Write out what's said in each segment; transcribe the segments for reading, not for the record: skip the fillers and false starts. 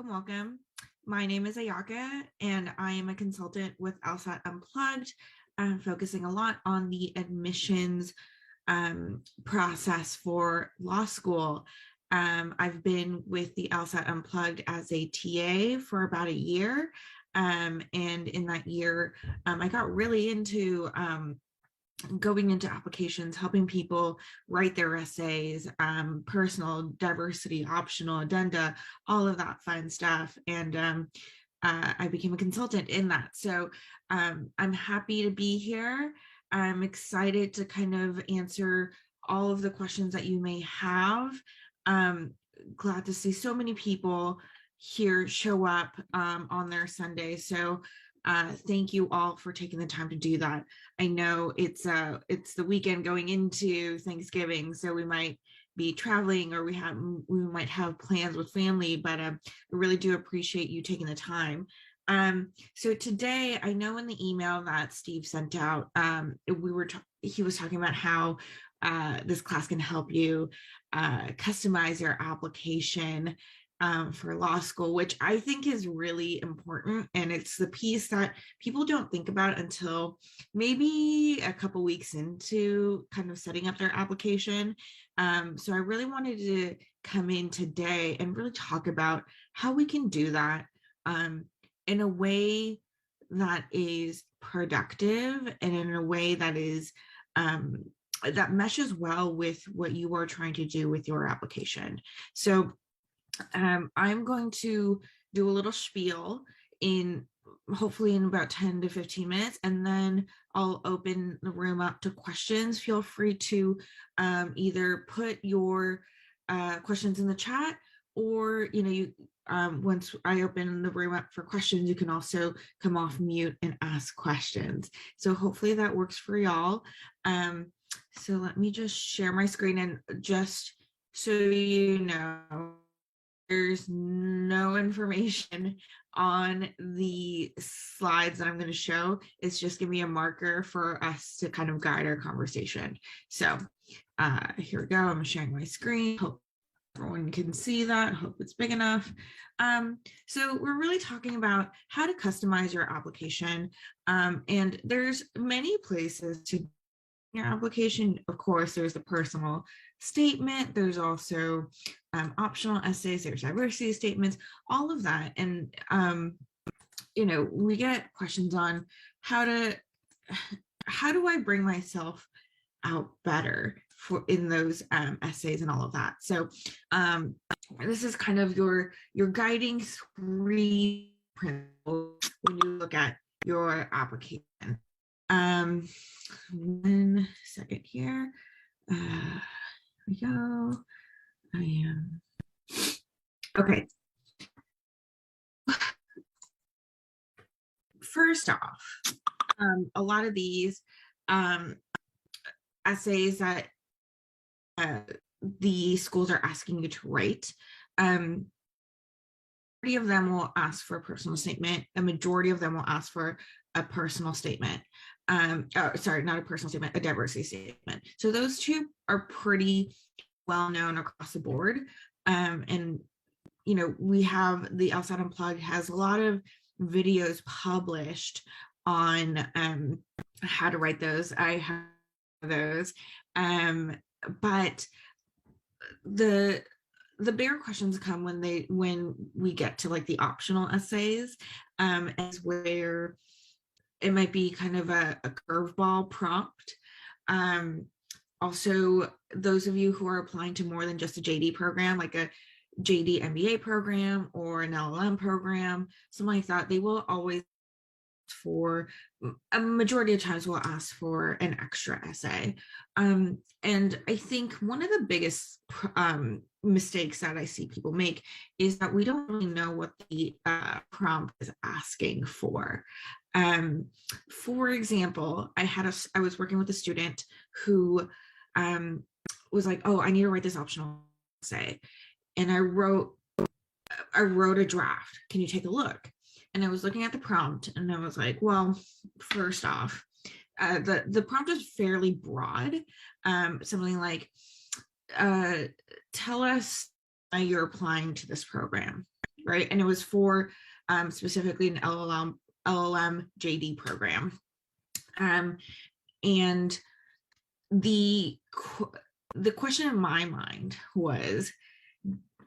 welcome. My name is Ayaka, and I am a consultant with LSAT Unplugged. I'm focusing a lot on the admissions process for law school. I've been with the LSAT Unplugged as a TA for about a year. And in that year, I got really into going into applications, helping people write their essays, personal, diversity, optional, addenda, all of that fun stuff. And I became a consultant in that. So I'm happy to be here. I'm excited to kind of answer all of the questions that you may have. Glad to see so many people here show up on their Sunday. So thank you all for taking the time to do that. I know it's the weekend going into Thanksgiving, so we might be traveling or we might have plans with family, but I really do appreciate you taking the time. So today, I know in the email that Steve sent out, he was talking about how this class can help you customize your application for law school, which I think is really important. And it's the piece that people don't think about until maybe a couple weeks into kind of setting up their application. So I really wanted to come in today and really talk about how we can do that in a way that is productive and in a way that is that meshes well with what you are trying to do with your application. So I'm going to do a little spiel hopefully in about 10 to 15 minutes, and then I'll open the room up to questions. Feel free to either put your questions in the chat, or once I open the room up for questions, you can also come off mute and ask questions. So hopefully that works for y'all. So let me just share my screen, and just so you know, there's no information on the slides that I'm going to show. It's just give me a marker for us to kind of guide our conversation. So here we go. I'm sharing my screen. Hope everyone can see that. Hope it's big enough. So we're really talking about how to customize your application. And there's many places to your application. Of course, there's the personal statement. There's also optional essays. There's diversity statements, all of that. And we get questions on how do I bring myself out better in those essays and all of that. So this is kind of your guiding three principles when you look at your application. 1 second here. Here we go. Okay. First off, a lot of these essays that the schools are asking you to write, majority of them will ask for a personal statement. A majority of them will ask for a personal statement. Sorry, not a personal statement, a diversity statement. So those two are pretty well known across the board. And we have the LSAT Unplugged has a lot of videos published on how to write those. I have those, but the bigger questions come when we get to like the optional essays, as where it might be kind of a curveball prompt. Also, those of you who are applying to more than just a JD program, like a JD MBA program or an LLM program, something like that, they will always for a majority of times will ask for an extra essay. And I think one of the biggest mistakes that I see people make is that we don't really know what the prompt is asking for. For example, I was working with a student who was like, oh, I need to write this optional essay. And I wrote a draft. Can you take a look? And I was looking at the prompt and I was like, well, first off, the prompt is fairly broad. Something like, tell us why you're applying to this program. right? And it was for specifically an LLM JD program. And the question in my mind was,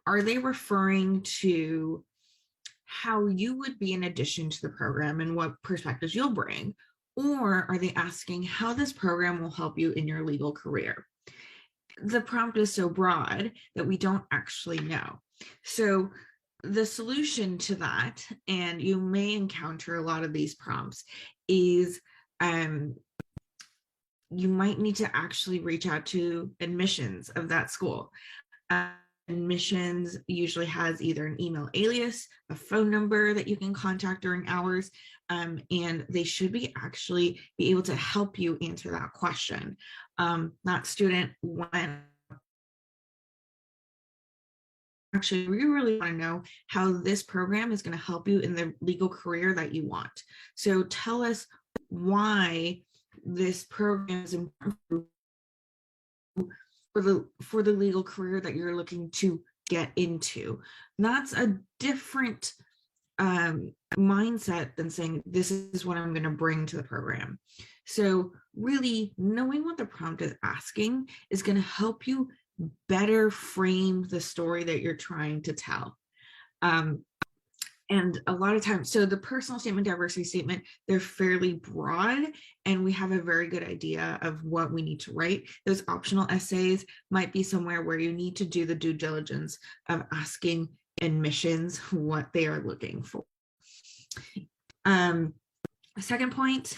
are they referring to how you would be in addition to the program and what perspectives you'll bring? Or are they asking how this program will help you in your legal career? The prompt is so broad that we don't actually know. So the solution to that, and you may encounter a lot of these prompts, is you might need to actually reach out to admissions of that school. Admissions usually has either an email alias, a phone number that you can contact during hours, and they should be actually be able to help you answer that question. That student went, actually, we really want to know how this program is going to help you in the legal career that you want. So tell us why this program is important for the legal career that you're looking to get into. That's a different mindset than saying, this is what I'm going to bring to the program. So really knowing what the prompt is asking is going to help you better frame the story that you're trying to tell. And a lot of times, so the personal statement, diversity statement, they're fairly broad, and we have a very good idea of what we need to write. Those optional essays might be somewhere where you need to do the due diligence of asking admissions what they are looking for. Second point,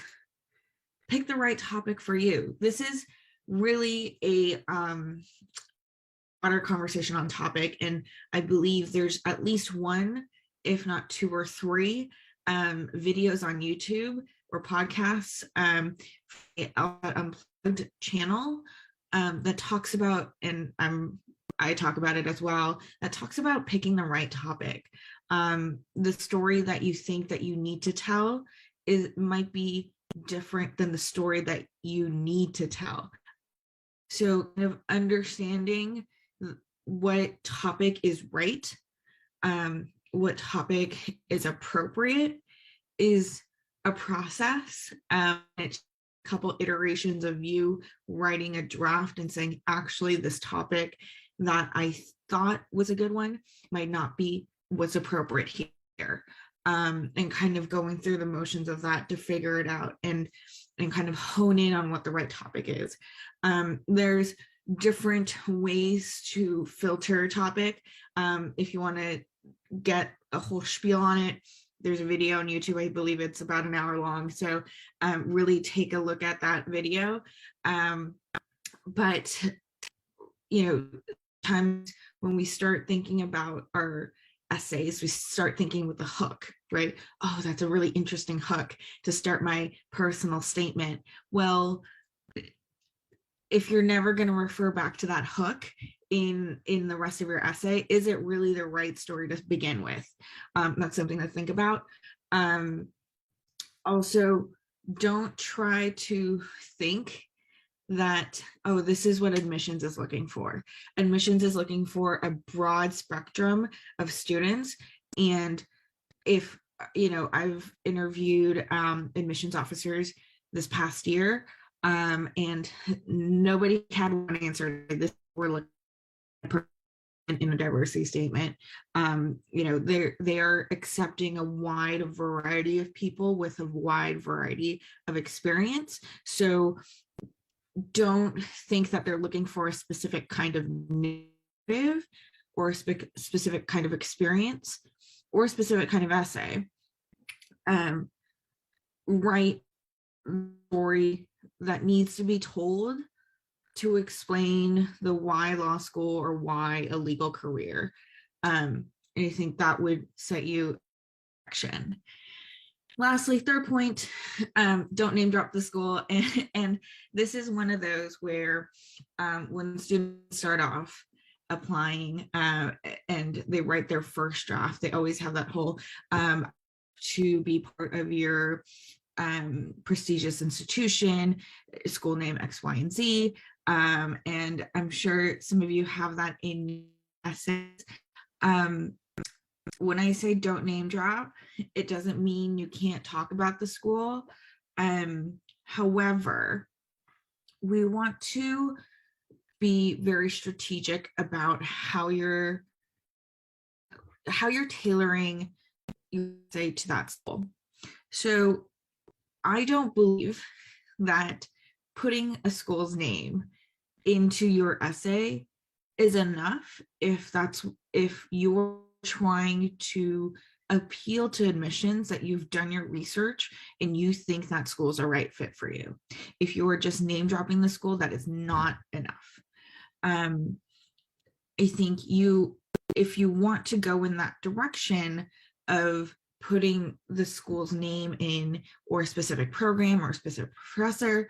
pick the right topic for you. This is really a broader conversation on topic, and I believe there's at least one, if not two or three videos on YouTube or podcasts, Unplugged channel that talks about, and I talk about it as well, that talks about picking the right topic. The story that you think that you need to tell might be different than the story that you need to tell. So kind of understanding what topic is right, what topic is appropriate is a process. It's a couple iterations of you writing a draft and saying, actually, this topic that I thought was a good one might not be what's appropriate here. And kind of going through the motions of that to figure it out and kind of hone in on what the right topic is. There's different ways to filter a topic. If you want to get a whole spiel on it, there's a video on YouTube. I believe it's about an hour long. So really take a look at that video. But, you know, times when we start thinking about our essays, we start thinking with the hook, right? Oh, that's a really interesting hook to start my personal statement. Well, if you're never going to refer back to that hook in the rest of your essay, is it really the right story to begin with? That's something to think about. Also, don't try to think that, oh, this is what admissions is looking for. Admissions is looking for a broad spectrum of students. And if, you know, I've interviewed admissions officers this past year, and nobody had one answer. This we're looking in a diversity statement. You know, they are accepting a wide variety of people with a wide variety of experience. So don't think that they're looking for a specific kind of narrative or a specific kind of experience or a specific kind of essay. Write story that needs to be told to explain the why law school or why a legal career. And I think that would set you in action. Lastly, third point, don't name drop the school. And this is one of those where when students start off applying and they write their first draft, they always have that whole to be part of your prestigious institution, school name X, Y, and Z. And I'm sure some of you have that in essays. when I say don't name drop, it doesn't mean you can't talk about the school. However, we want to be very strategic about how you're tailoring, you say, to that school. So I don't believe that putting a school's name into your essay is enough if you're trying to appeal to admissions that you've done your research and you think that school is a right fit for you. If you are just name dropping the school, that is not enough. I think if you want to go in that direction of putting the school's name in, or a specific program or a specific professor,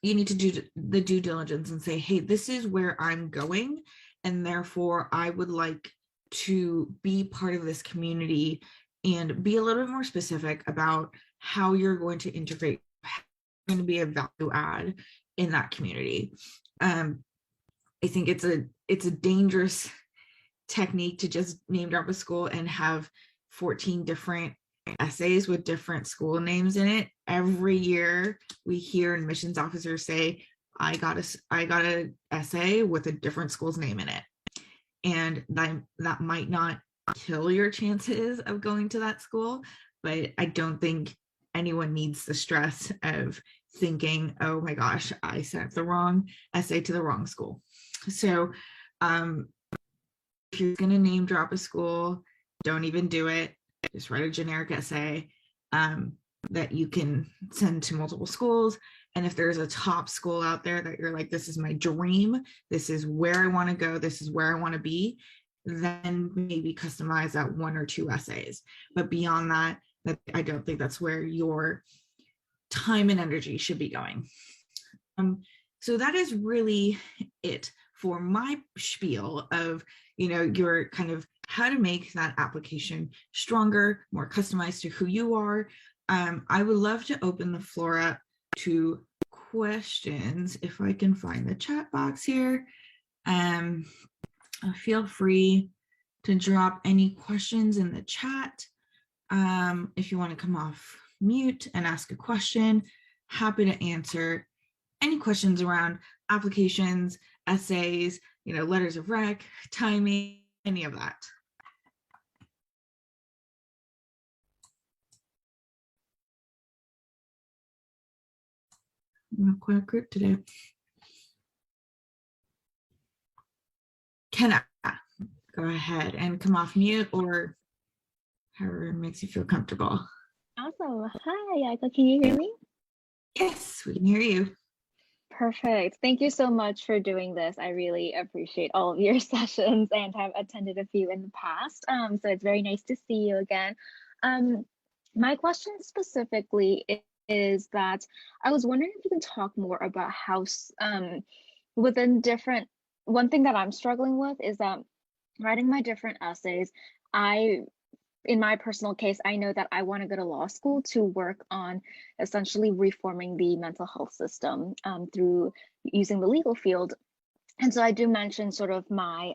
you need to do the due diligence and say, hey, this is where I'm going, and therefore I would like to be part of this community, and be a little bit more specific about how you're going to integrate, how you're going to be a value add in that community. I think it's a dangerous technique to just name drop a school and have 14 different essays with different school names in it. Every year we hear admissions officers say, I got a essay with a different school's name in it. And that might not kill your chances of going to that school, but I don't think anyone needs the stress of thinking, oh my gosh, I sent the wrong essay to the wrong school. So if you're going to name drop a school, don't even do it. Just write a generic essay that you can send to multiple schools. And if there's a top school out there that you're like, this is my dream, this is where I want to go, this is where I want to be, then maybe customize that 1 or 2 essays. But beyond that, I don't think that's where your time and energy should be going. So that is really it for my spiel of, your kind of how to make that application stronger, more customized to who you are. I would love to open the floor up to questions. If I can find the chat box here, feel free to drop any questions in the chat. If you want to come off mute and ask a question, happy to answer any questions around applications, essays, letters of rec, timing, any of that. I'm not quite a group today. Can I go ahead and come off mute, or however makes you feel comfortable? Awesome. Hi, Aika. Can you hear me? Yes, we can hear you. Perfect. Thank you so much for doing this. I really appreciate all of your sessions and have attended a few in the past. So it's very nice to see you again. My question specifically is that I was wondering if you can talk more about how within different, one thing that I'm struggling with is that writing my different essays, in my personal case, I know that I want to go to law school to work on essentially reforming the mental health system through using the legal field. And so I do mention sort of my,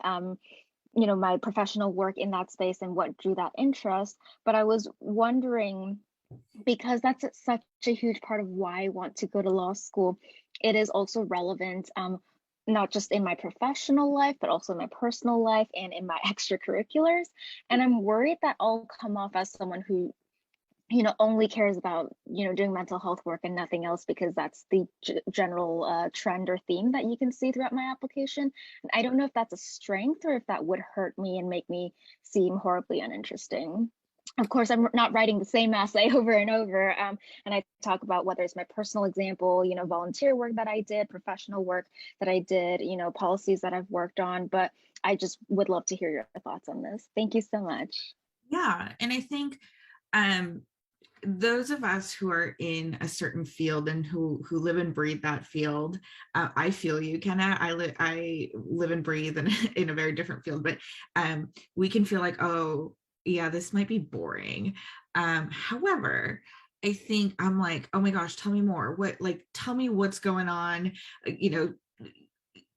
my professional work in that space and what drew that interest. But I was wondering, because that's such a huge part of why I want to go to law school, it is also relevant not just in my professional life, but also in my personal life and in my extracurriculars. And I'm worried that I'll come off as someone who, only cares about, doing mental health work and nothing else, because that's the general trend or theme that you can see throughout my application. And I don't know if that's a strength or if that would hurt me and make me seem horribly uninteresting. Of course, I'm not writing the same essay over and over. And I talk about whether it's my personal example, volunteer work that I did, professional work that I did, policies that I've worked on. But I just would love to hear your thoughts on this. Thank you so much. Yeah, and I think those of us who are in a certain field and who live and breathe that field, I feel you, Kenna. I live and breathe in a very different field, but we can feel like, oh, yeah, this might be boring. However, I think I'm like, oh my gosh, tell me more. Tell me what's going on.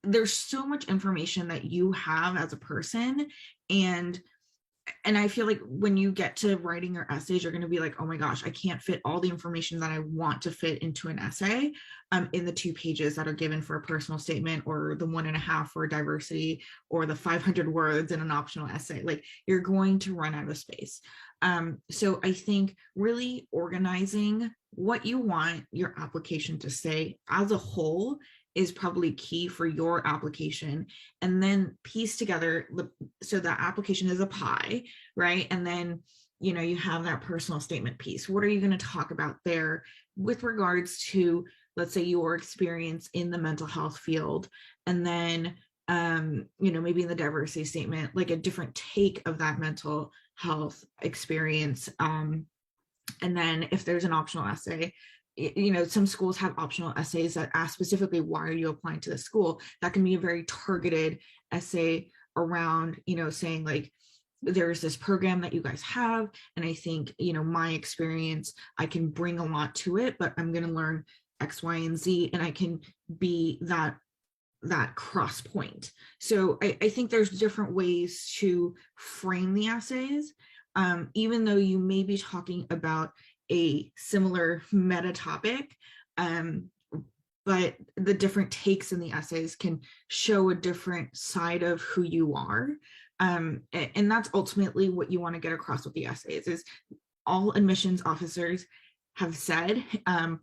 There's so much information that you have as a person, and and I feel like when you get to writing your essays, you're going to be like, oh my gosh, I can't fit all the information that I want to fit into an essay in the 2 pages that are given for a personal statement, or the 1.5 for diversity, or the 500 words in an optional essay. Like, you're going to run out of space. So I think really organizing what you want your application to say as a whole is probably key for your application, and then piece together so that application is a pie, right? And then you have that personal statement piece. What are you going to talk about there with regards to, let's say, your experience in the mental health field, and then maybe in the diversity statement, like a different take of that mental health experience. And then if there's an optional essay, some schools have optional essays that ask specifically, why are you applying to the school? That can be a very targeted essay around, saying like, there's this program that you guys have, and I think, my experience, I can bring a lot to it, but I'm going to learn X, Y, and Z, and I can be that cross point. So I think there's different ways to frame the essays, even though you may be talking about a similar meta topic, but the different takes in the essays can show a different side of who you are. And that's ultimately what you want to get across with the essays. Is all admissions officers have said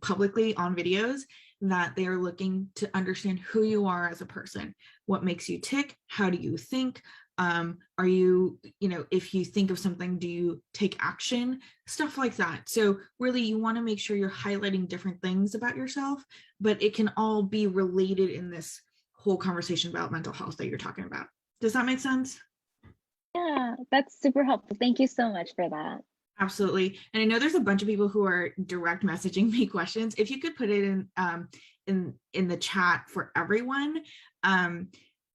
publicly on videos that they are looking to understand who you are as a person, what makes you tick, how do you think, are you, if you think of something, do you take action, stuff like that. So really, you want to make sure you're highlighting different things about yourself, but it can all be related in this whole conversation about mental health that you're talking about. Does that make sense? Yeah, that's super helpful. Thank you so much for that. Absolutely. And I know there's a bunch of people who are direct messaging me questions. If you could put it in the chat for everyone,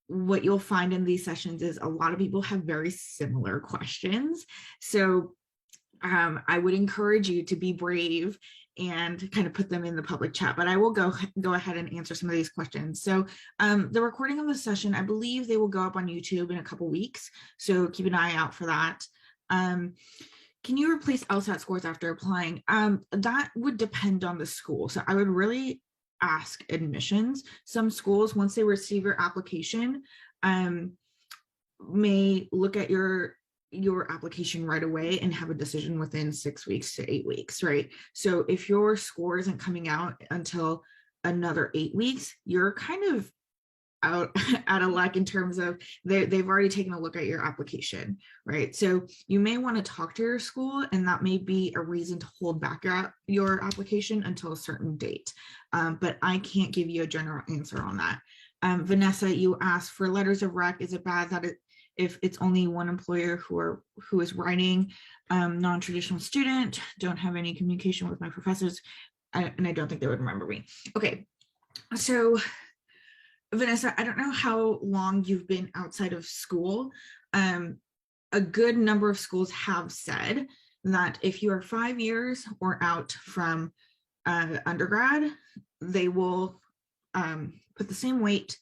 what you'll find in these sessions is a lot of people have very similar questions. So I would encourage you to be brave and kind of put them in the public chat, but I will go ahead and answer some of these questions. So the recording of the session, I believe they will go up on YouTube in a couple weeks. So keep an eye out for that. Can you replace LSAT scores after applying? That would depend on the school. So I would really ask admissions. Some schools, once they receive your application, may look at your application right away and have a decision within 6 weeks to 8 weeks, right? So if your score isn't coming out until another 8 weeks, you're kind of out of luck in terms of they've already taken a look at your application, right? So you may want to talk to your school, and that may be a reason to hold back your application until a certain date. But I can't give you a general answer on that. Vanessa, you asked for letters of rec. Is it bad that if it's only one employer who is writing, non-traditional student, don't have any communication with my professors, and I don't think they would remember me. Okay, so Vanessa, I don't know how long you've been outside of school. A good number of schools have said that if you are 5 years or out from undergrad, they will put the same weight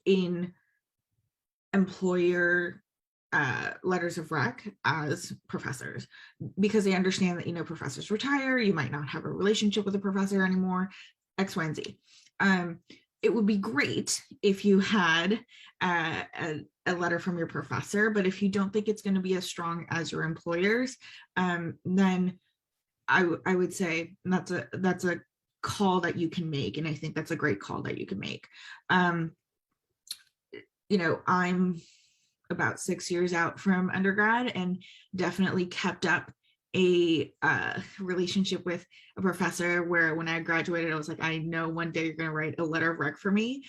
in employer letters of rec as professors, because they understand that, professors retire, you might not have a relationship with a professor anymore, X, Y, and Z. It would be great if you had a letter from your professor, but if you don't think it's going to be as strong as your employers, then I would say that's a call that you can make, and I think that's a great call that you can make. I'm about 6 years out from undergrad and definitely kept up a relationship with a professor where when I graduated, I was like, I know one day you're going to write a letter of rec for me.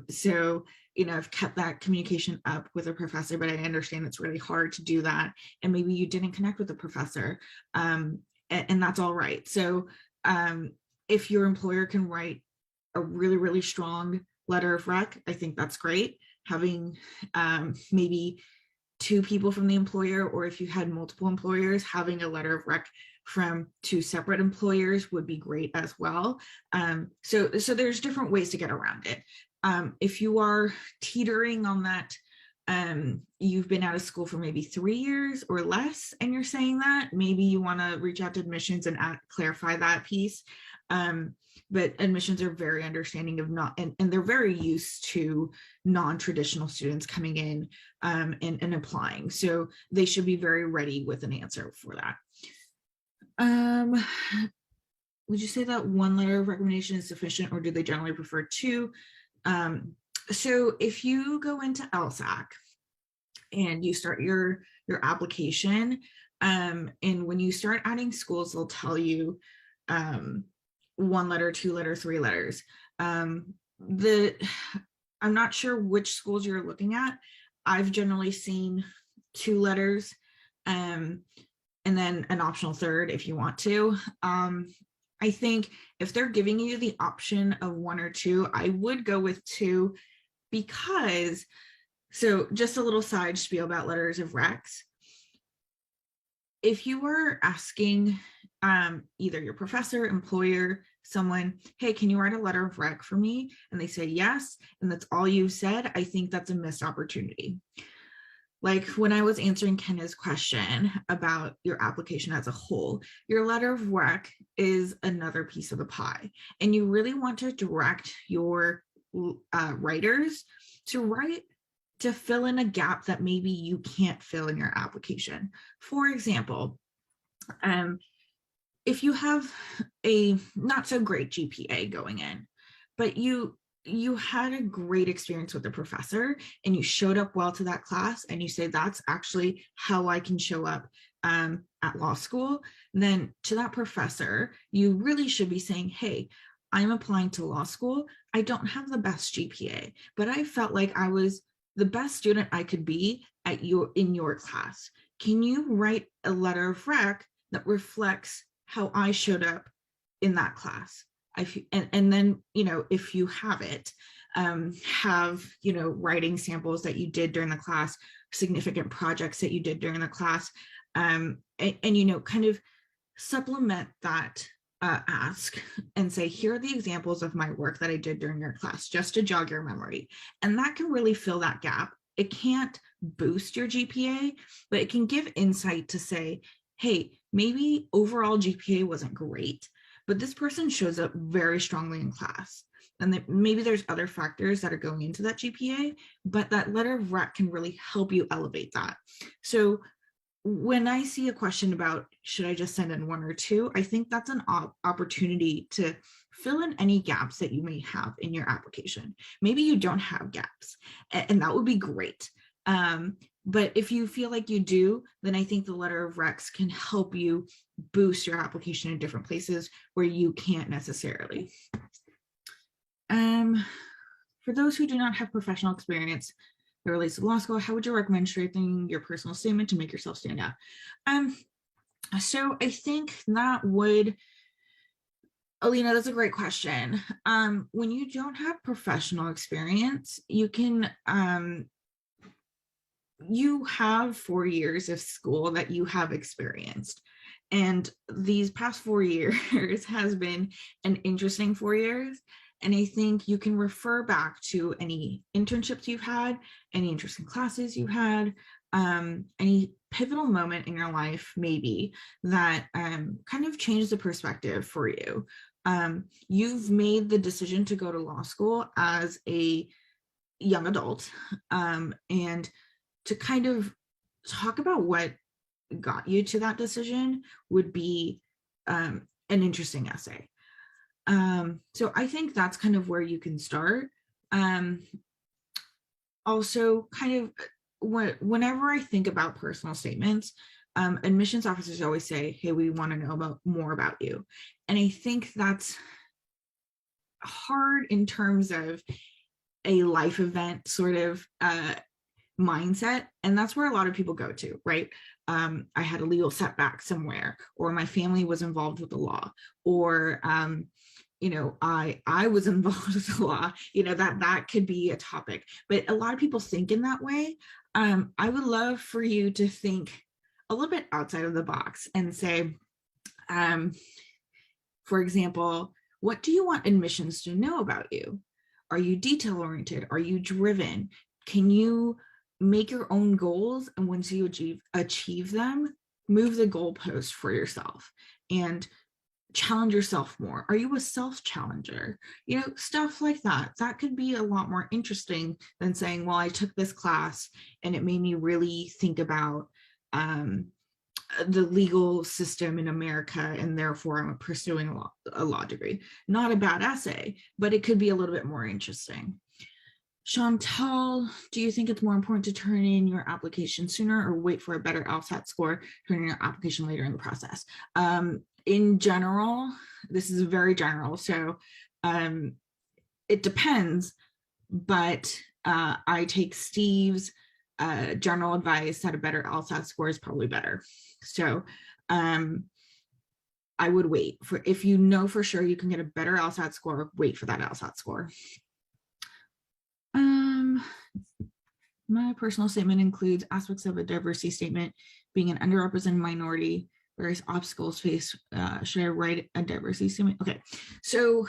So, I've kept that communication up with a professor, but I understand it's really hard to do that. And maybe you didn't connect with the professor, and that's all right. So if your employer can write a really, really strong letter of rec, I think that's great. Having maybe 2 people from the employer, or if you had multiple employers, having a letter of rec from 2 separate employers would be great as well. So there's different ways to get around it. If you are teetering on that you've been out of school for maybe 3 years or less, and you're saying that, maybe you want to reach out to admissions and clarify that piece. But admissions are very understanding of not, and they're very used to non-traditional students coming in and applying. So they should be very ready with an answer for that. Would you say that one letter of recommendation is sufficient, or do they generally prefer two? So if you go into LSAC and you start your application, and when you start adding schools, they'll tell you one letter, two letter, three letters. I'm not sure which schools you're looking at. I've generally seen two letters, and then an optional third if you want to. I think if they're giving you the option of one or two, I would go with two, because, so just a little side spiel about letters of recs. If you were asking either your professor, employer, someone, hey, can you write a letter of rec for me? And they say yes, and that's all you said, I think that's a missed opportunity. Like when I was answering Kenna's question about your application as a whole, your letter of rec is another piece of the pie. And you really want to direct your writers to fill in a gap that maybe you can't fill in your application. For example, if you have a not so great GPA going in, but you had a great experience with the professor and you showed up well to that class, and you say, that's actually how I can show up at law school, then to that professor, you really should be saying, hey, I'm applying to law school. I don't have the best GPA, but I felt like I was the best student I could be in your class. Can you write a letter of rec that reflects how I showed up in that class? And then, if you have it, have, writing samples that you did during the class, significant projects that you did during the class, and kind of supplement that ask and say, here are the examples of my work that I did during your class, just to jog your memory. And that can really fill that gap. It can't boost your GPA, but it can give insight to say, hey, maybe overall GPA wasn't great, but this person shows up very strongly in class. And that maybe there's other factors that are going into that GPA, but that letter of rec can really help you elevate that. So when I see a question about, should I just send in one or two, I think that's an opportunity to fill in any gaps that you may have in your application. Maybe you don't have gaps, and that would be great. But if you feel like you do, then I think the letter of recs can help you boost your application in different places where you can't necessarily. For those who do not have professional experience that relates to law school, how would you recommend strengthening your personal statement to make yourself stand out? So I think that would, Alina, that's a great question. When you don't have professional experience, you can, you have 4 years of school that you have experienced. And these past 4 years has been an interesting 4 years. And I think you can refer back to any internships you've had, any interesting classes you had, any pivotal moment in your life, maybe, that kind of changed the perspective for you. You've made the decision to go to law school as a young adult, and to kind of talk about what got you to that decision would be an interesting essay. So I think that's kind of where you can start. Also, kind of whenever I think about personal statements, admissions officers always say, hey, we want to know more about you. And I think that's hard in terms of a life event sort of mindset. And that's where a lot of people go to, right? I had a legal setback somewhere, or my family was involved with the law, or I was involved with the law, that could be a topic. But a lot of people think in that way. I would love for you to think a little bit outside of the box and say, for example, what do you want admissions to know about you? Are you detail oriented? Are you driven? Can you make your own goals, and once you achieve them, move the goalpost for yourself and challenge yourself more. Are you a self challenger? Stuff like that. That could be a lot more interesting than saying, well, I took this class and it made me really think about the legal system in America, and therefore I'm pursuing a law degree. Not a bad essay, but it could be a little bit more interesting. Chantal, do you think it's more important to turn in your application sooner or wait for a better LSAT score, turn in your application later in the process? In general, this is very general, so it depends, but I take Steve's general advice that a better LSAT score is probably better. So I would wait for, if you know for sure you can get a better LSAT score, wait for that LSAT score. My personal statement includes aspects of a diversity statement, being an underrepresented minority, various obstacles faced. Should I write a diversity statement? Okay, so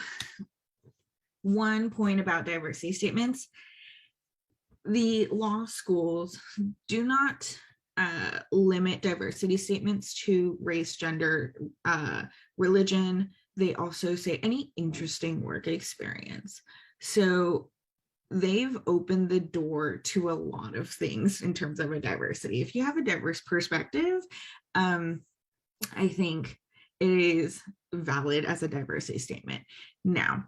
one point about diversity statements: the law schools do not limit diversity statements to race, gender, religion. They also say any interesting work experience. So they've opened the door to a lot of things in terms of a diversity. If you have a diverse perspective, I think it is valid as a diversity statement. Now,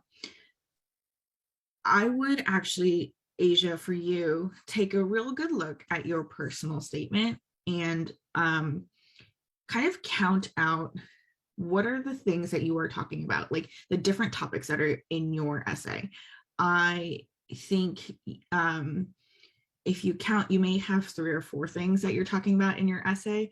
I would actually, Asia, for you, take a real good look at your personal statement and kind of count out what are the things that you are talking about, like the different topics that are in your essay. I think if you count, you may have 3 or 4 things that you're talking about in your essay.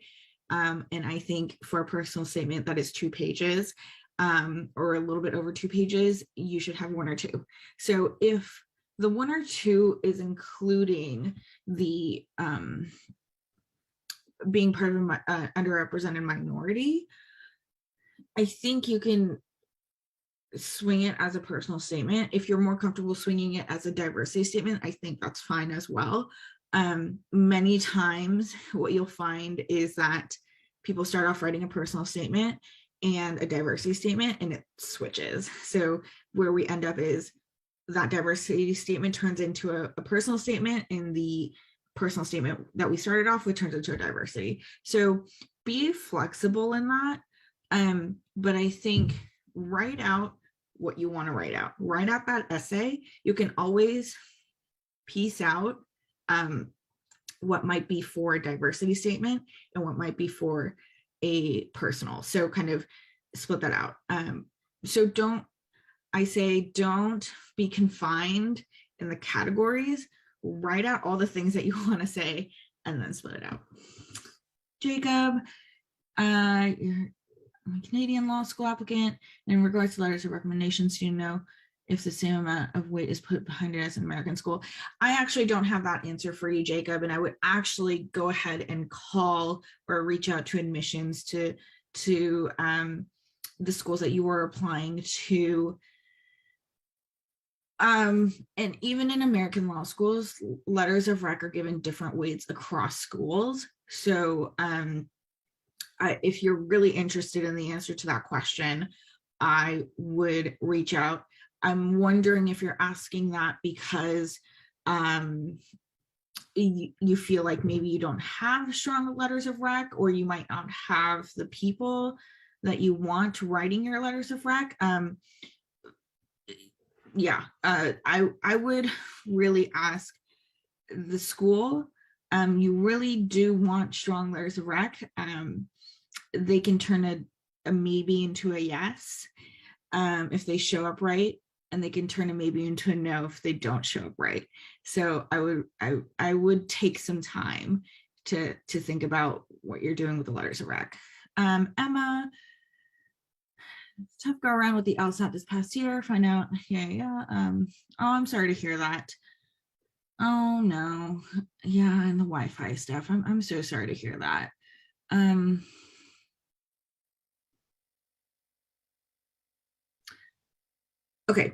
And I think for a personal statement that is 2 pages or a little bit over 2 pages, you should have 1 or 2. So if the 1 or 2 is including the being part of an underrepresented minority, I think you can swing it as a personal statement. If you're more comfortable swinging it as a diversity statement, I think that's fine as well. Many times what you'll find is that people start off writing a personal statement and a diversity statement, and it switches. So where we end up is that diversity statement turns into a personal statement, and the personal statement that we started off with turns into a diversity. So be flexible in that. But I think write out what you want to write out. Write out that essay. You can always piece out what might be for a diversity statement and what might be for a personal. So kind of split that out. So don't be confined in the categories. Write out all the things that you want to say and then split it out. Jacob, you're a Canadian law school applicant. In regards to letters of recommendations, do you know if the same amount of weight is put behind it as an American school? I actually don't have that answer for you, Jacob, and I would actually go ahead and call or reach out to admissions to the schools that you were applying to. And even in American law schools, letters of rec are given different weights across schools. So if you're really interested in the answer to that question, I would reach out. I'm wondering if you're asking that because you feel like maybe you don't have strong letters of rec, or you might not have the people that you want writing your letters of rec. I would really ask the school. You really do want strong letters of rec. They can turn a maybe into a yes if they show up right, and they can turn a maybe into a no if they don't show up right. So I would take some time to think about what you're doing with the letters of rec. Emma, tough go around with the LSAT this past year. Find out. Oh, I'm sorry to hear that. Oh no. Yeah, and the Wi-Fi stuff. I'm so sorry to hear that. Okay,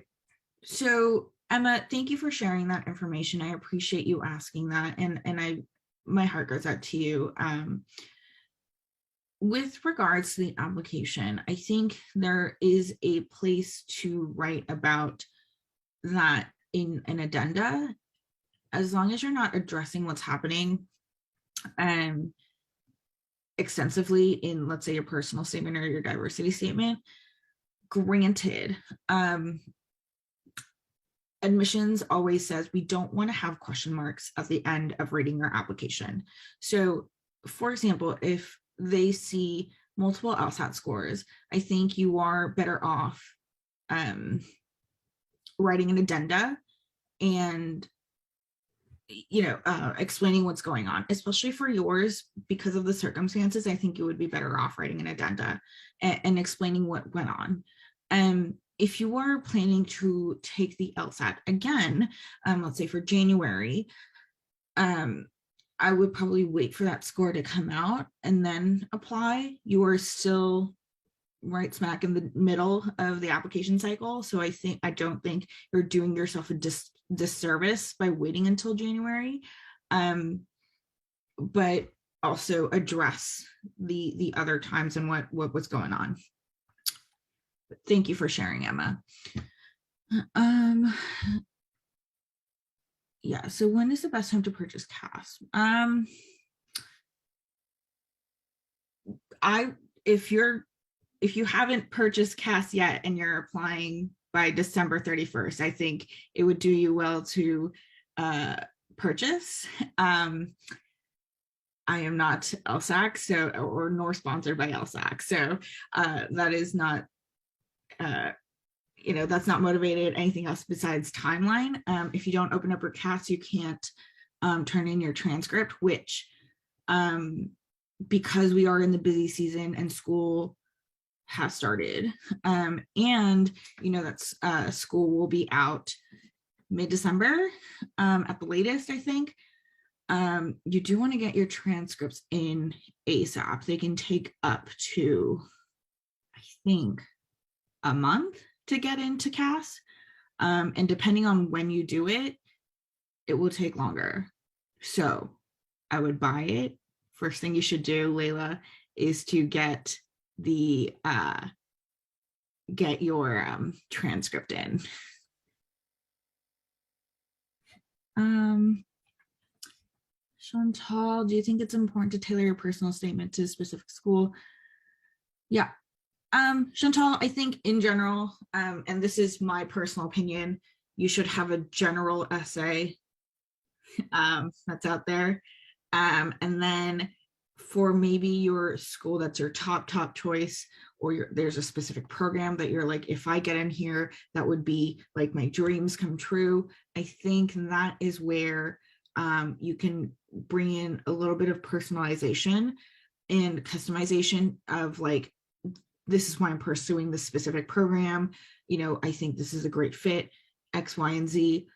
so Emma, thank you for sharing that information. I appreciate you asking that, and my heart goes out to you. With regards to the application, I think there is a place to write about that in an addenda, as long as you're not addressing what's happening extensively in, let's say, your personal statement or your diversity statement. Granted, admissions always says we don't want to have question marks at the end of reading your application. So, for example, if they see multiple LSAT scores, I think you are better off writing an addenda and explaining what's going on, especially for yours, because of the circumstances. I think you would be better off writing an addenda and explaining what went on. If you are planning to take the LSAT again, let's say for January, I would probably wait for that score to come out and then apply. You are still right smack in the middle of the application cycle. So I don't think you're doing yourself a disservice by waiting until January, but also address the other times and what was going on. But thank you for sharing, Emma. Yeah, so when is the best time to purchase CAS? If you haven't purchased CAS yet and you're applying by December 31st, I think it would do you well to purchase. I am not LSAC, or nor sponsored by LSAC, so that is not that's not motivated anything else besides timeline. If you don't open up your CAS, you can't turn in your transcript, which because we are in the busy season and school has started, and that's school will be out mid-December at the latest, I think. You do want to get your transcripts in ASAP. They can take up to, I think, a month to get into CAS, and depending on when you do it, it will take longer. So I would buy it. First thing you should do, Layla, is to get your transcript in. Chantal, do you think it's important to tailor your personal statement to a specific school? Yeah. Chantal, I think in general, and this is my personal opinion, you should have a general essay that's out there. And then for maybe your school that's your top choice, or there's a specific program that you're like, if I get in here, that would be like my dreams come true. I think that is where you can bring in a little bit of personalization and customization of like, this is why I'm pursuing this specific program. I think this is a great fit, X, Y, and Z.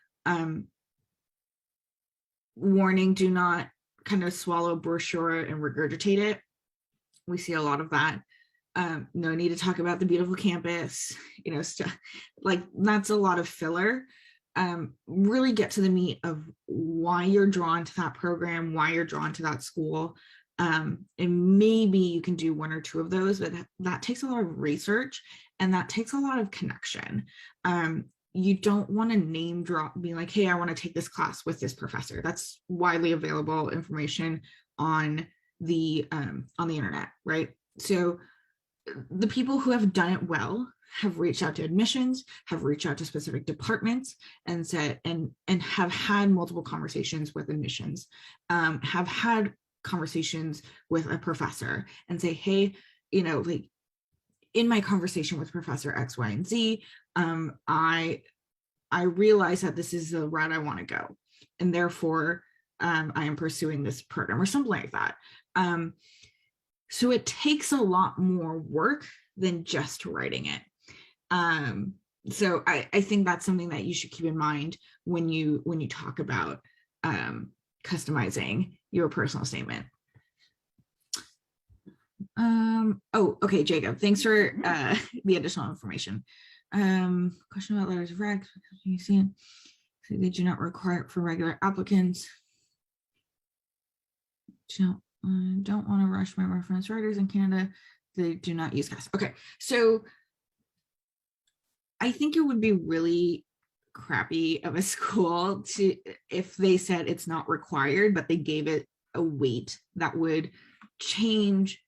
Warning, do not kind of swallow brochure and regurgitate it. We see a lot of that. No need to talk about the beautiful campus, stuff like that's a lot of filler. Really get to the meat of why you're drawn to that program, why you're drawn to that school. And maybe you can do one or two of those, but that takes a lot of research and that takes a lot of connection. You don't want to name drop, be like, hey, I want to take this class with this professor. That's widely available information on the internet, right? So the people who have done it well have reached out to admissions, have reached out to specific departments and said, and have had multiple conversations with admissions, have had conversations with a professor and say, hey, like in my conversation with Professor X, Y, and Z, I realize that this is the route I want to go, and therefore I am pursuing this program or something like that. So it takes a lot more work than just writing it. So I think that's something that you should keep in mind when you talk about customizing your personal statement. Oh, okay, Jacob, thanks for the additional information. Question about letters of rec. You see it. So they do not require it for regular applicants. Don't want to rush my reference writers in Canada. They do not use CAS. Okay, so I think it would be really crappy of a school to if they said it's not required, but they gave it a weight that would change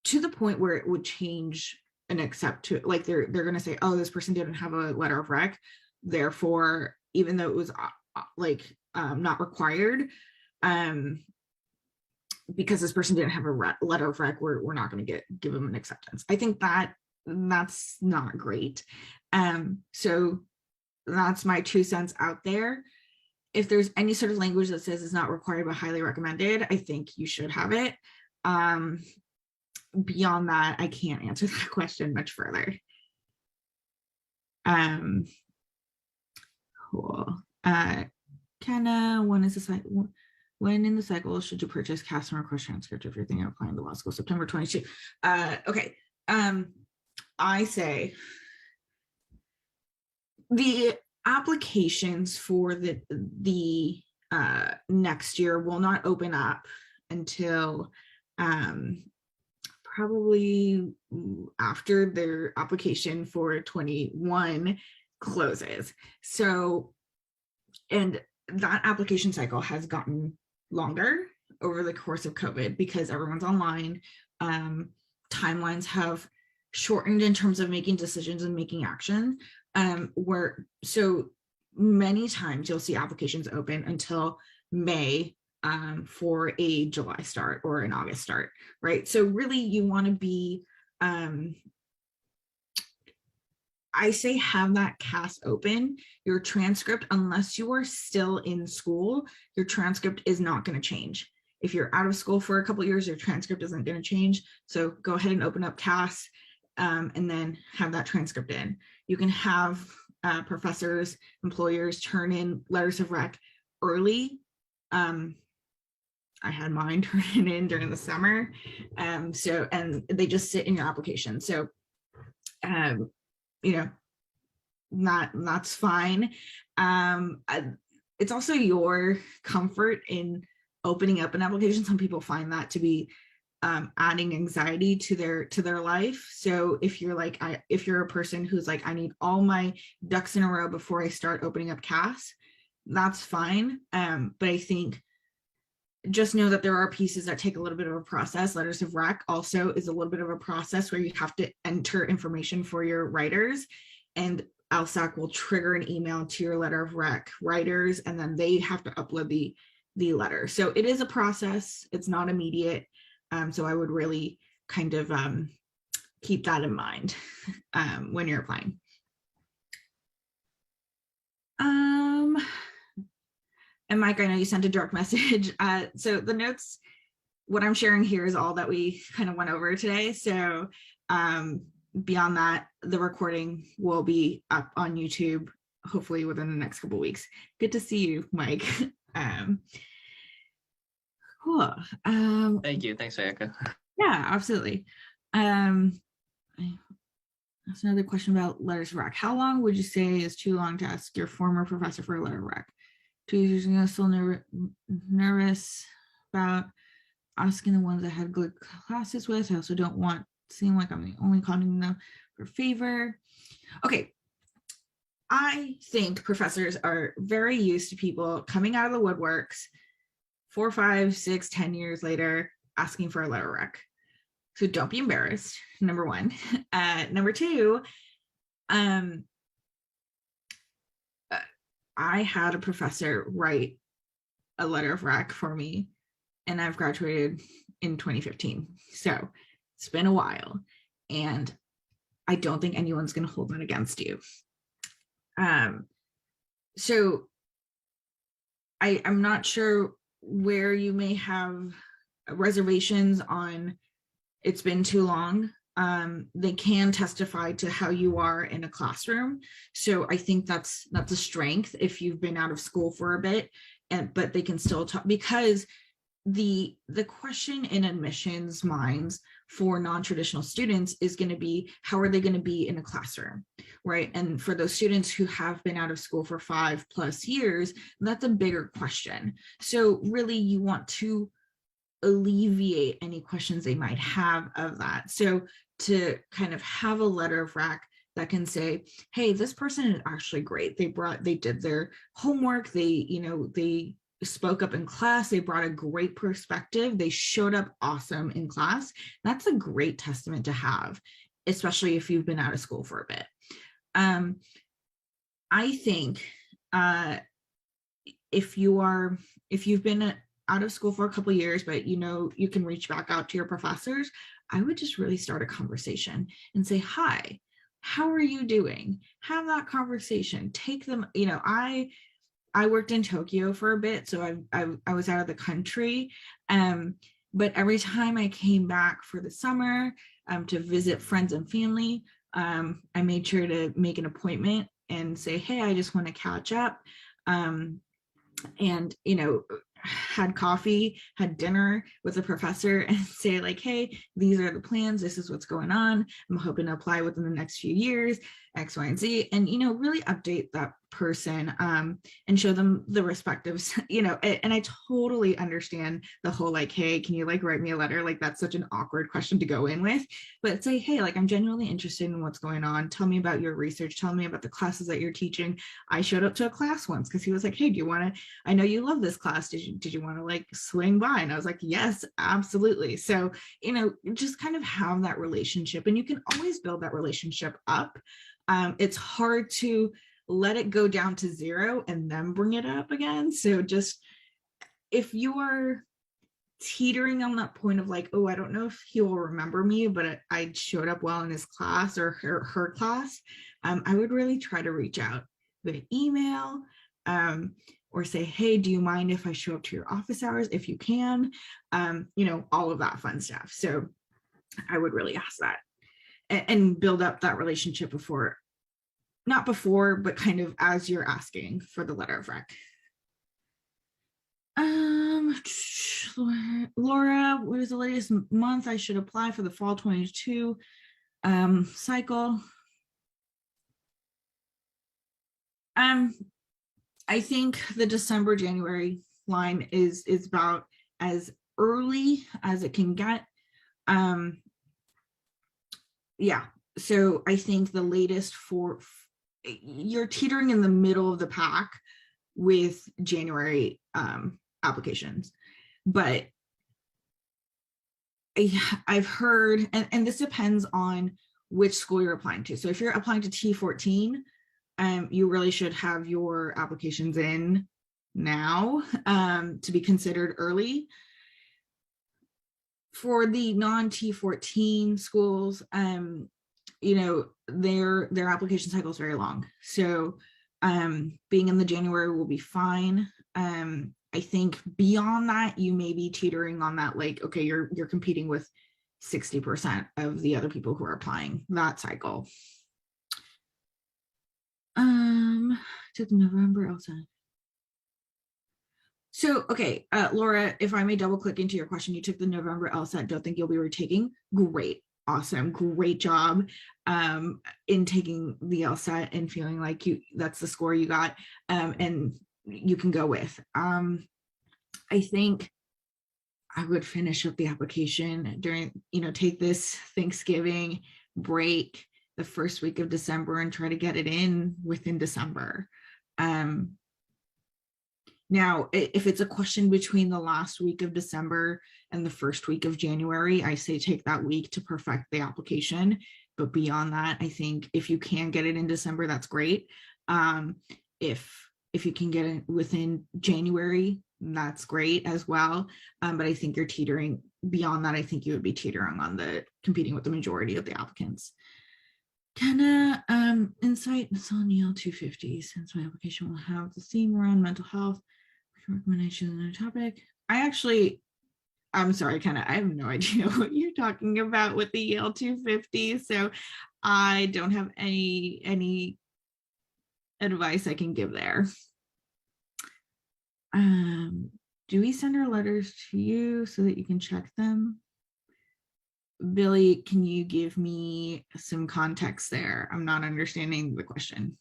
to the point where it would change and accept to like they're going to say, oh, this person didn't have a letter of rec, therefore even though it was not required, because this person didn't have a letter of rec, we're not going to give them an acceptance. I think that's not great. So that's my 2 cents out there. If there's any sort of language that says it's not required but highly recommended, I think you should have it. Beyond that, I can't answer that question much further. Cool. Kenna, when in the cycle should you purchase CAS and request transcript if you're thinking of applying to law school? September 22. Okay. I say the applications for the next year will not open up until probably after their application for 21 closes. So, and that application cycle has gotten longer over the course of COVID because everyone's online. Timelines have shortened in terms of making decisions and making action. Where so many times you'll see applications open until May for a July start or an August start, right? So really you want to be, I say have that CAS open. Your transcript, unless you are still in school, your transcript is not going to change. If you're out of school for a couple of years, your transcript isn't going to change. So go ahead and open up CAS and then have that transcript in. You can have professors, employers turn in letters of rec early. I had mine turn in during the summer. So, and they just sit in your application. So, that's fine. It's also your comfort in opening up an application. Some people find that to be adding anxiety to their life. So if you're a person who's like, I need all my ducks in a row before I start opening up CAS, that's fine. But I think just know that there are pieces that take a little bit of a process. Letters of rec also is a little bit of a process where you have to enter information for your writers, and LSAC will trigger an email to your letter of rec writers, and then they have to upload the letter. So it is a process. It's not immediate. So I would really kind of keep that in mind when you're applying. And Mike, I know you sent a direct message. So the notes, what I'm sharing here is all that we kind of went over today. So beyond that, the recording will be up on YouTube, hopefully within the next couple of weeks. Good to see you, Mike. Cool. Thank you. Thanks, Ayaka. Yeah, absolutely. That's another question about letters of rec. How long would you say is too long to ask your former professor for a letter of rec? 2 years ago, still nervous about asking the ones I had good classes with. I also don't want to seem like I'm the only contacting them for favor. Okay. I think professors are very used to people coming out of the woodworks 4, 5, 6, 10 years later asking for a letter of rec. So don't be embarrassed, number one. Number two, I had a professor write a letter of rec for me, and I've graduated in 2015. So it's been a while, and I don't think anyone's going to hold that against you. So I'm not sure where you may have reservations on it's been too long. They can testify to how you are in a classroom. So I think that's a strength if you've been out of school for a bit, but they can still talk, because the question in admissions minds for non-traditional students is going to be, how are they going to be in a classroom, right? And for those students who have been out of school for 5+ years, that's a bigger question. So really you want to alleviate any questions they might have of that. So to kind of have a letter of rec that can say, hey, this person is actually great. They did their homework. They spoke up in class. They brought a great perspective. They showed up awesome in class. That's a great testament to have, especially if you've been out of school for a bit. I think if you've been out of school for a couple of years, but you can reach back out to your professors, I would just really start a conversation and say, hi, how are you doing? Have that conversation. Take them, I worked in Tokyo for a bit, so I was out of the country. But every time I came back for the summer to visit friends and family, I made sure to make an appointment and say, hey, I just want to catch up. And had coffee, had dinner with a professor, and say like, hey, these are the plans, this is what's going on, I'm hoping to apply within the next few years, X, Y, and Z, and really update that person and show them the respectives, and I totally understand the whole like, hey, can you like write me a letter? Like that's such an awkward question to go in with, but say, hey, like I'm genuinely interested in what's going on, tell me about your research, tell me about the classes that you're teaching. I showed up to a class once because he was like, hey, do you want to, I know you love this class, did you want to like swing by? And I was like, yes, absolutely. So just kind of have that relationship, and you can always build that relationship up. It's hard to let it go down to 0 and then bring it up again. So just if you are teetering on that point of like, oh, I don't know if he will remember me, but I showed up well in his class or her class, I would really try to reach out with an email, or say, hey, do you mind if I show up to your office hours if you can? All of that fun stuff. So I would really ask that and build up that relationship not before, but kind of as you're asking for the letter of rec. Laura, what is the latest month I should apply for the fall 22 cycle? I think the December, January line is about as early as it can get. Yeah, so I think the latest you're teetering in the middle of the pack with January applications, but I've heard, and this depends on which school you're applying to. So if you're applying to T14, you really should have your applications in now to be considered early. For the non-T14 schools, their application cycle is very long. So being in the January will be fine. I think beyond that, you may be teetering on that, like, okay, you're competing with 60% of the other people who are applying that cycle. To November also. So, okay, Laura, if I may double click into your question, you took the November LSAT, don't think you'll be retaking. Great, awesome, great job in taking the LSAT and feeling like that's the score you got and you can go with. I think I would finish up the application during, take this Thanksgiving break, the first week of December, and try to get it in within December. Now, if it's a question between the last week of December and the first week of January, I say take that week to perfect the application. But beyond that, I think if you can get it in December, that's great. If you can get it within January, that's great as well. But I think you're teetering beyond that. I think you would be teetering on the competing with the majority of the applicants. Can insight on EL 250 since my application will have the theme around mental health recommendation on the topic. I'm sorry, I have no idea what you're talking about with the EL 250, so I don't have any advice I can give there. do we send our letters to you so that you can check them? Billy, can you give me some context there? I'm not understanding the question.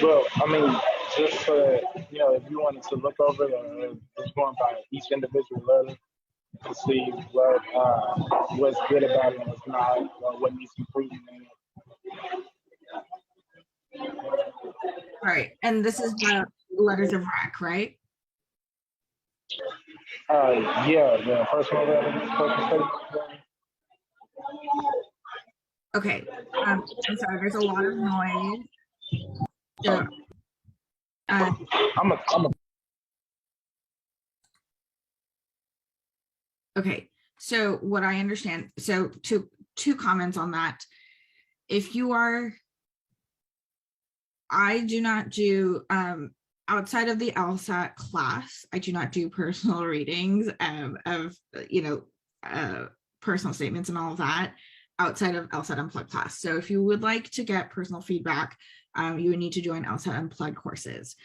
Well, I mean, just if you wanted to look over just going by each individual letter to see what's good about it and what's not, what needs improvement in it. All right, and this is the letters of rec, right? Yeah, the personal letter. Okay, I'm sorry, there's a lot of noise. So, okay, so what I understand, so two comments on that. If you are, I do not do, outside of the LSAT class, I do not do personal readings of personal statements and all of that outside of LSAT Unplugged class. So if you would like to get personal feedback, you would need to join LSAT Unplugged courses.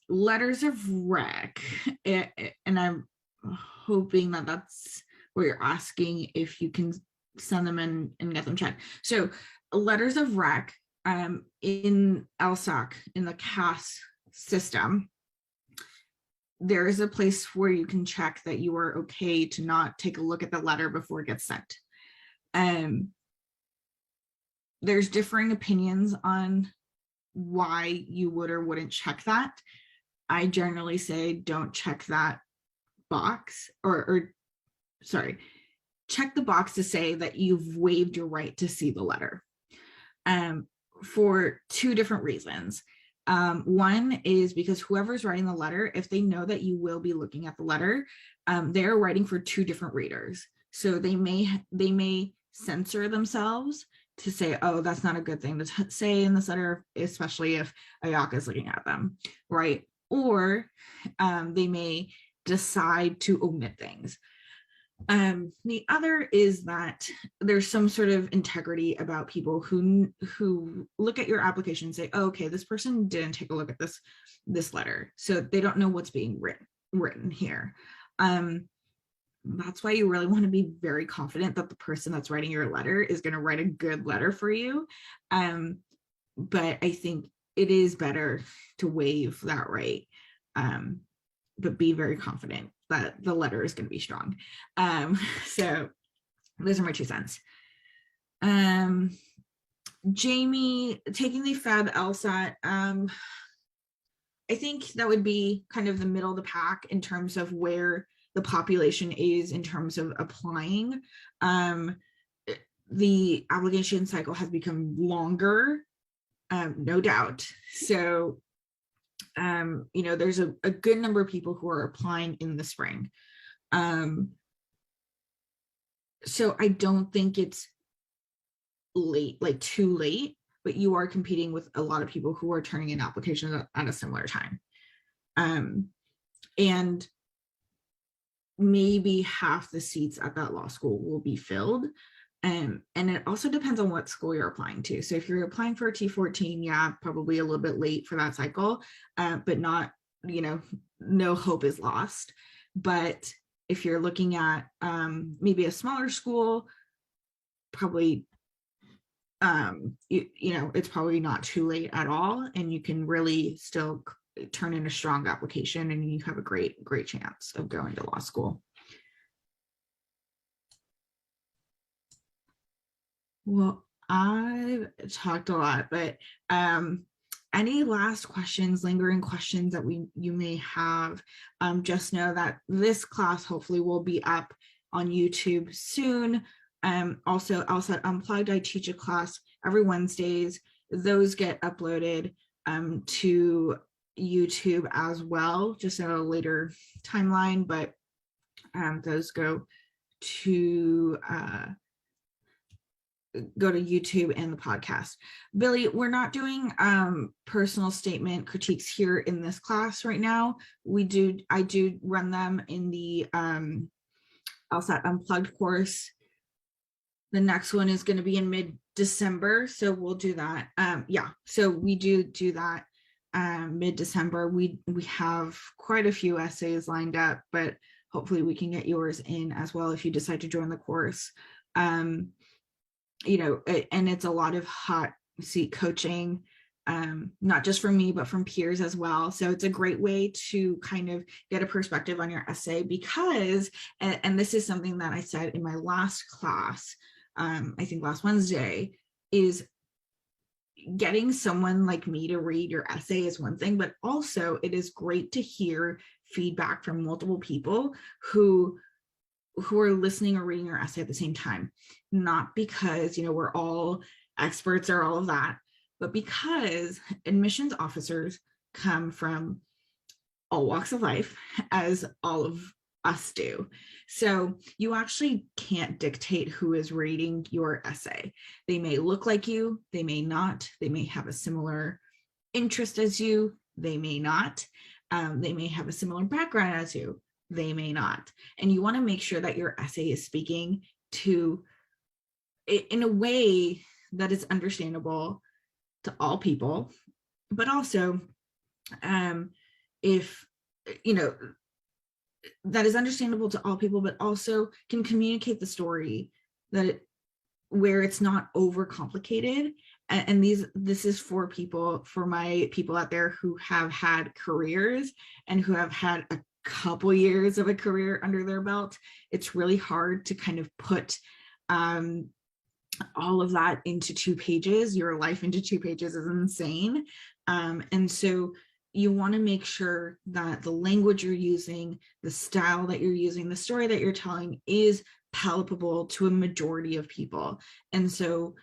Letters of rec, and I'm hoping that that's where you're asking if you can send them in and get them checked. So letters of rec in LSAC, in the CAS system, there is a place where you can check that you are okay to not take a look at the letter before it gets sent. There's differing opinions on why you would or wouldn't check that. I generally say don't check that box, or sorry, check the box to say that you've waived your right to see the letter, for two different reasons. One is because whoever's writing the letter, if they know that you will be looking at the letter, they're writing for two different readers. So they may censor themselves to say, oh, that's not a good thing to say in this letter, especially if Ayaka is looking at them, right? Or they may decide to omit things. The other is that there's some sort of integrity about people who look at your application and say, oh, okay, this person didn't take a look at this letter, so they don't know what's being written here. That's why you really want to be very confident that the person that's writing your letter is going to write a good letter for you. But I think it is better to waive that right, but be very confident that the letter is going to be strong. So those are my 2 cents. Jamie, taking the FAB LSAT, I think that would be kind of the middle of the pack in terms of where the population is in terms of applying. The application cycle has become longer, no doubt. So there's a good number of people who are applying in the spring. So I don't think it's late, like too late, but you are competing with a lot of people who are turning in applications at a similar time. And maybe half the seats at that law school will be filled. And it also depends on what school you're applying to. So if you're applying for a T14, yeah, probably a little bit late for that cycle, but not, no hope is lost. But if you're looking at maybe a smaller school, probably, it's probably not too late at all. And you can really still turn in a strong application and you have a great chance of going to law school. Well, I've talked a lot, but any last questions, lingering questions that you may have, just know that this class hopefully will be up on YouTube soon. Also, LSAT Unplugged, I teach a class every Wednesdays. Those get uploaded to YouTube as well, just at a later timeline, but those go to YouTube and the podcast. Billy, we're not doing personal statement critiques here in this class right now. I do run them in the LSAT Unplugged course. The next one is going to be in mid-December, so we'll do that. Yeah, so we do that. mid-December. We have quite a few essays lined up, but hopefully we can get yours in as well if you decide to join the course. And it's a lot of hot seat coaching, not just from me, but from peers as well. So it's a great way to kind of get a perspective on your essay because, and this is something that I said in my last class, I think last Wednesday, is getting someone like me to read your essay is one thing, but also it is great to hear feedback from multiple people who are listening or reading your essay at the same time, not because we're all experts or all of that, but because admissions officers come from all walks of life, as all of us do. So you actually can't dictate who is reading your essay. They may look like you, they may not, they may have a similar interest as you, they may not, they may have a similar background as you, they may not. And you want to make sure that your essay is speaking to in a way that is understandable to all people, but also if that is understandable to all people, but also can communicate the story where it's not overcomplicated. And this is for my people out there who have had careers and who have had a couple years of a career under their belt. It's really hard to kind of put all of that into 2 pages. Your life into 2 pages is insane. And so you want to make sure that the language you're using, the style that you're using, the story that you're telling is palpable to a majority of people. And so,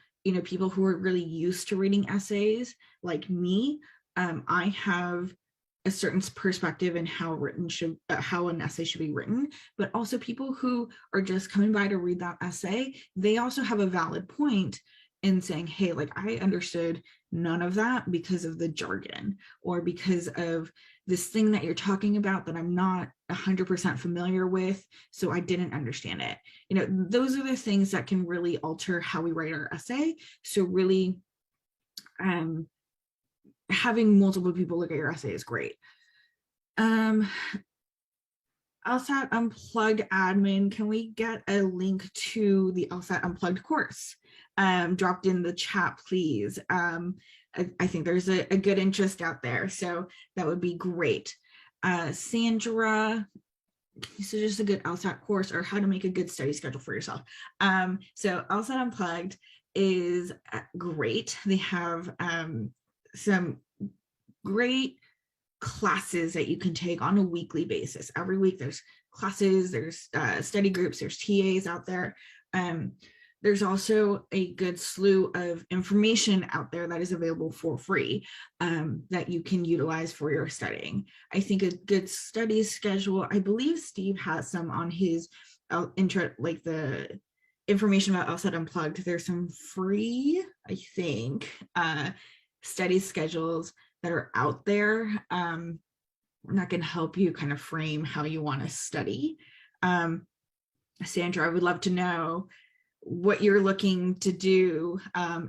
people who are really used to reading essays like me, I have a certain perspective in how an essay should be written, but also people who are just coming by to read that essay, they also have a valid point in saying, hey, like I understood none of that because of the jargon or because of this thing that you're talking about that I'm not 100% familiar with, so I didn't understand it. Those are the things that can really alter how we write our essay. So really having multiple people look at your essay is great. LSAT Unplugged admin, can we get a link to the LSAT Unplugged course dropped in the chat, please? I think there's a good interest out there, so that would be great. Sandra, so just a good LSAT course or how to make a good study schedule for yourself. So LSAT Unplugged is great. They have some great classes that you can take on a weekly basis. Every week there's classes, there's study groups, there's TAs out there. There's also a good slew of information out there that is available for free that you can utilize for your studying. I think a good study schedule, I believe Steve has some on his like the information about LSAT Unplugged. There's some free, I think, study schedules that are out there that can help you kind of frame how you want to study. Sandra, I would love to know what you're looking to do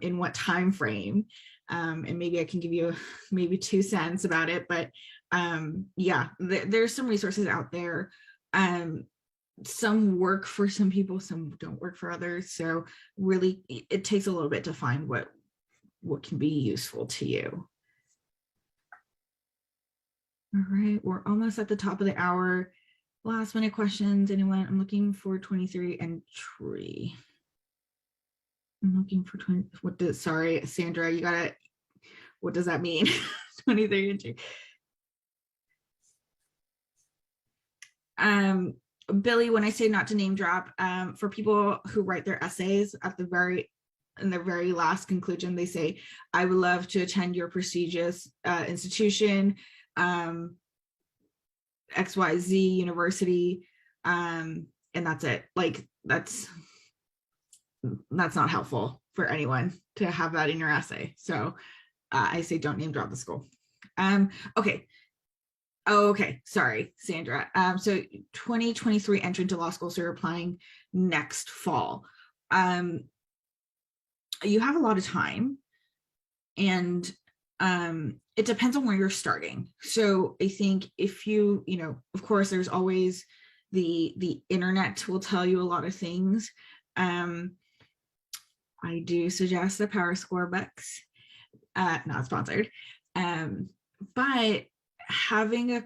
in what time frame, and maybe I can give you maybe 2 cents about it, but yeah, there's some resources out there. Some work for some people, some don't work for others, so really it takes a little bit to find what can be useful to you. All right, we're almost at the top of the hour. Last minute questions, anyone? I'm looking for 23 entry. I'm looking for 20. Sorry, Sandra, you gotta, what does that mean? 23 entry. Billy, when I say not to name drop, for people who write their essays in the very last conclusion, they say, I would love to attend your prestigious institution, XYZ university, and that's it. Like that's not helpful for anyone to have that in your essay. So I say don't name drop the school. Okay. Oh, okay. Sorry, Sandra. So 2023 entrant to law school, so you're applying next fall. You have a lot of time, and it depends on where you're starting. So I think if you know, of course, there's always the internet will tell you a lot of things. I do suggest the Power Score books, not sponsored, but having a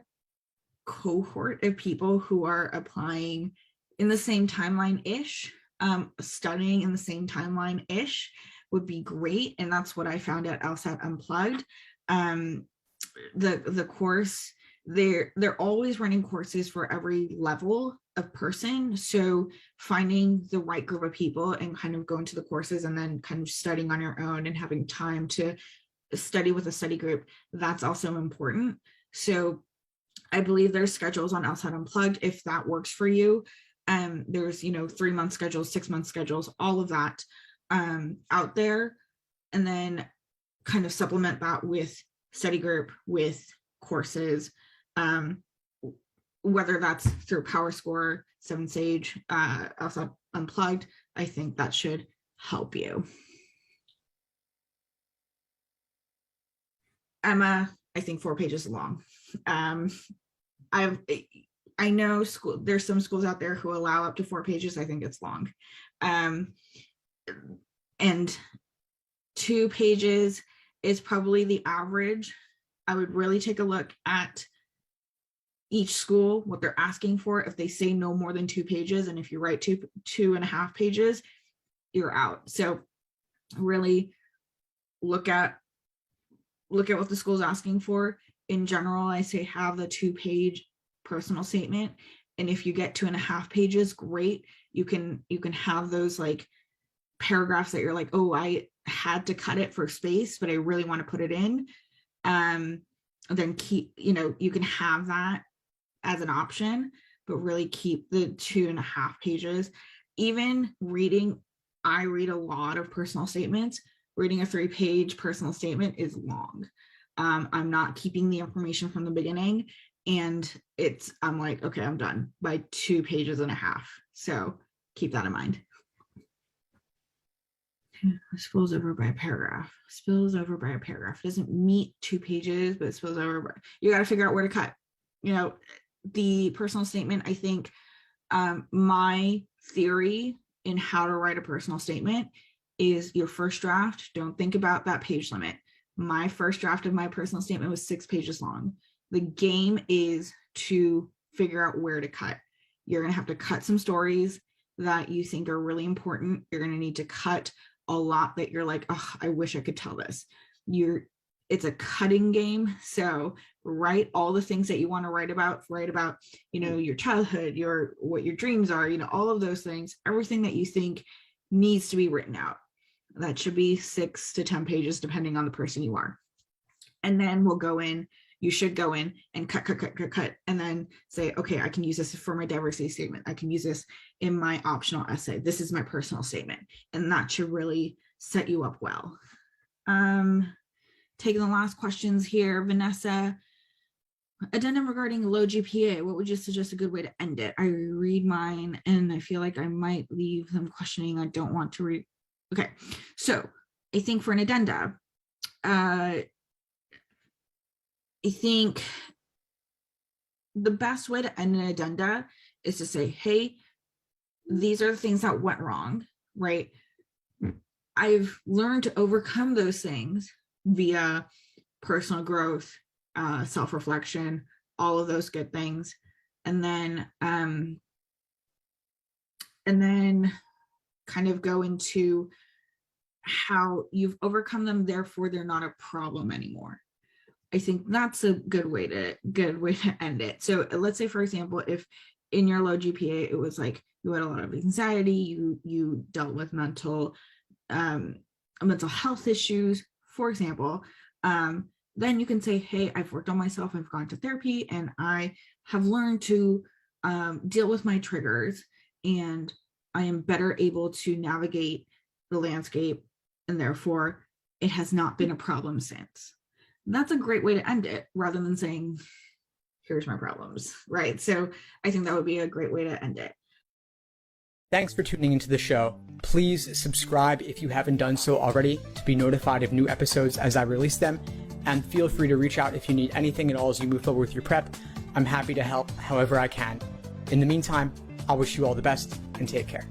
cohort of people who are applying in the same timeline-ish, studying in the same timeline-ish would be great. And that's what I found at LSAT Unplugged. The course, they're always running courses for every level of person. So finding the right group of people and kind of going to the courses and then kind of studying on your own and having time to study with a study group, that's also important. So I believe there's schedules on LSAT Unplugged if that works for you. There's 3-month schedules, 6-month schedules, all of that out there, and then kind of supplement that with study group, with courses, whether that's through Power Score, 7 Sage, LSAT Unplugged. I think that should help you. Emma, I think 4 pages long. I know there's some schools out there who allow up to 4 pages. I think it's long. And 2 pages is probably the average. I would really take a look at each school, what they're asking for. If they say no more than 2 pages, and if you write 2.5 pages, you're out. So really look at what the school's asking for. In general, I say have the 2-page personal statement. And if you get 2.5 pages, great. You can have those like paragraphs that you're like, oh, I had to cut it for space, but I really want to put it in. Then keep, you can have that as an option, but really keep the 2.5 pages. Even reading, I read a lot of personal statements. Reading a 3-page personal statement is long. I'm not keeping the information from the beginning, and I'm like, okay, I'm done by 2.5 pages. So keep that in mind. Spills over by a paragraph. Spills over by a paragraph. Doesn't meet 2 pages, but it spills over. You got to figure out where to cut. The personal statement, I think my theory in how to write a personal statement is your first draft. Don't think about that page limit. My first draft of my personal statement was 6 pages long. The game is to figure out where to cut. You're going to have to cut some stories that you think are really important. You're going to need to cut a lot that you're like, oh, I wish I could tell this. It's a cutting game. So write all the things that you want to write about, your childhood, what your dreams are, all of those things, everything that you think needs to be written out. That should be 6 to 10 pages, depending on the person you are. And then you should go in and cut, and then say, okay, I can use this for my diversity statement. I can use this in my optional essay. This is my personal statement. And that should really set you up well. Taking the last questions here, Vanessa. Addendum regarding low GPA, what would you suggest a good way to end it? I read mine and I feel like I might leave them questioning. I don't want to read. Okay, so I think for an addenda, I think the best way to end an addenda is to say, hey, these are the things that went wrong, right? I've learned to overcome those things via personal growth, self-reflection, all of those good things. And then kind of go into how you've overcome them, therefore they're not a problem anymore. I think that's a good way to end it. So let's say, for example, if in your low GPA, it was like you had a lot of anxiety, you dealt with mental health issues, for example, then you can say, hey, I've worked on myself, I've gone to therapy, and I have learned to deal with my triggers, and I am better able to navigate the landscape, and therefore it has not been a problem since. That's a great way to end it, rather than saying, here's my problems, right? So I think that would be a great way to end it. Thanks for tuning into the show. Please subscribe if you haven't done so already to be notified of new episodes as I release them. and feel free to reach out if you need anything at all as you move forward with your prep. I'm happy to help however I can. In the meantime, I'll wish you all the best and take care.